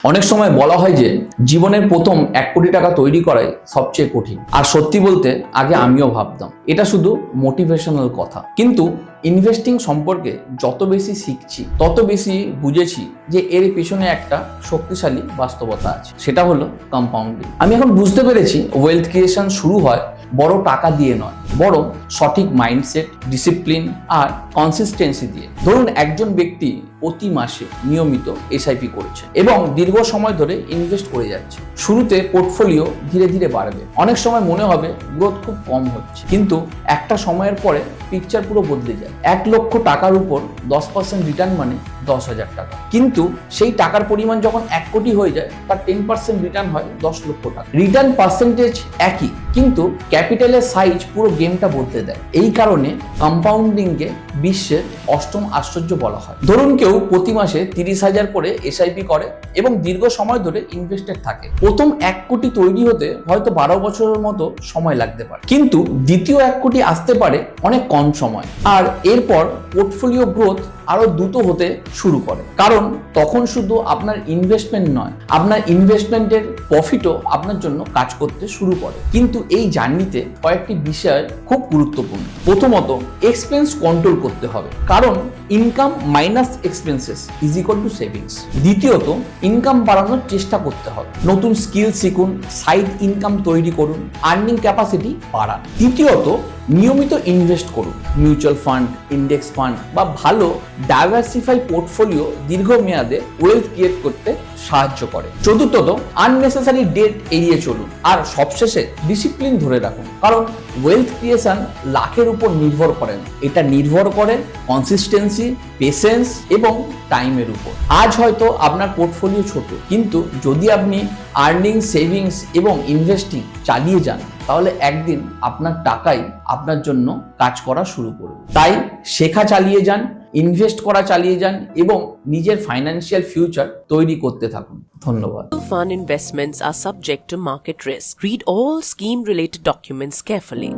অনেক সময় বলা হয় যে জীবনের প্রথম 1 কোটি টাকা তৈরি করাই সবচেয়ে কঠিন। আর সত্যি বলতে আগে আমিও ভাবতাম এটা শুধু মোটিভেশনাল কথা, কিন্তু ইনভেস্টিং সম্পর্কে যত বেশি শিখছি তত বেশি বুঝেছি যে এর পেছনে একটা শক্তিশালী বাস্তবতা আছে, সেটা হলো কম্পাউন্ডিং। আমি এখন বুঝতে পেরেছি ওয়েলথ ক্রিয়েশন শুরু হয় বড় টাকা দিয়ে নয়, বরং সঠিক মাইন্ডসেট, ডিসিপ্লিন আর কনসিস্টেন্সি দিয়ে। ধরুন একজন ব্যক্তি প্রতি মাসে নিয়মিত এসআইপি করছে এবং দীর্ঘ সময় ধরে ইনভেস্ট করে যাচ্ছে। শুরুতে পোর্টফোলিও ধীরে ধীরে বাড়বে, অনেক সময় মনে হবে গ্রোথ খুব কম হচ্ছে, কিন্তু একটা সময়ের পরে পিকচার পুরো বদলে যায়। 1 লক্ষ টাকার উপর 10% রিটার্ন মানে 10,000 টাকা, কিন্তু সেই টাকার পরিমাণ যখন 1 কোটি হয়ে যায় তার 10% রিটার্ন হয় 10 লক্ষ টাকা। রিটার্ন পার্সেন্টেজ একই, কিন্তু ক্যাপিটালের সাইজ পুরো গেমটা বদলে দেয়। এই কারণে কম্পাউন্ডিংকে বিশ্বের অষ্টম আশ্চর্য বলা হয়। ধরুন কেউ প্রতি মাসে 30,000 করে এসআইপি করে এবং দীর্ঘ সময় ধরে ইনভেস্টেড থাকে। প্রথম 1 কোটি তৈরি হতে হয়তো 12 বছরের মতো সময় লাগতে পারে, কিন্তু দ্বিতীয় 1 কোটি আসতে পারে অনেক কম সময়। আর এরপর পোর্টফোলিও গ্রোথ আরো দ্রুত হতে শুরু করে, কারণ তখন শুধু আপনার ইনভেস্টমেন্ট নয়, আপনার ইনভেস্টমেন্টের প্রফিটও আপনার জন্য কাজ করতে শুরু করে। কিন্তু এই জার্নিতে কয়েকটি বিষয় খুব গুরুত্বপূর্ণ। প্রথমত, এক্সপেন্স কন্ট্রোল করতে হবে, কারণ income minus expenses is equal to savings. দ্বিতীয়ত, ইনকাম বাড়ানোর চেষ্টা করতে হবে, নতুন স্কিল শিখুন, সাইড ইনকাম তৈরি করুন, আর্নিং ক্যাপাসিটি বাড়ান। তৃতীয়ত, নিয়মিত ইনভেস্ট করুন, মিউচুয়াল ফান্ড, ইন্ডেক্স ফান্ড বা ভালো ডাইভার্সিফাই পোর্টফোলিও দীর্ঘমেয়াদে ওয়েলথ ক্রিয়েট করতে সাহায্য করে। চতুর্থত, আননেসেসারি ডেট এড়িয়ে চলুন। আর সবশেষে ডিসিপ্লিন ধরে রাখুন, কারণ ওয়েলথ ক্রিয়েশন লাখের উপর নির্ভর করে না, এটা নির্ভর করে কনসিস্টেন্সি, পেশেন্স এবং টাইমের উপর। আজ হয়তো আপনার পোর্টফোলিও ছোট, কিন্তু যদি আপনি আর্নিং, সেভিংস এবং ইনভেস্টিং চালিয়ে যান, তাহলে একদিন আপনার টাকাই আপনার জন্য কাজ করা শুরু করবে। তাই শেখা চালিয়ে যান, ইনভেস্ট করা চালিয়ে যান এবং নিজের ফাইন্যান্সিয়াল ফিউচার তৈরি করতে থাকুন। ধন্যবাদ। Fund investments are subject to market risk. Read all scheme related documents carefully.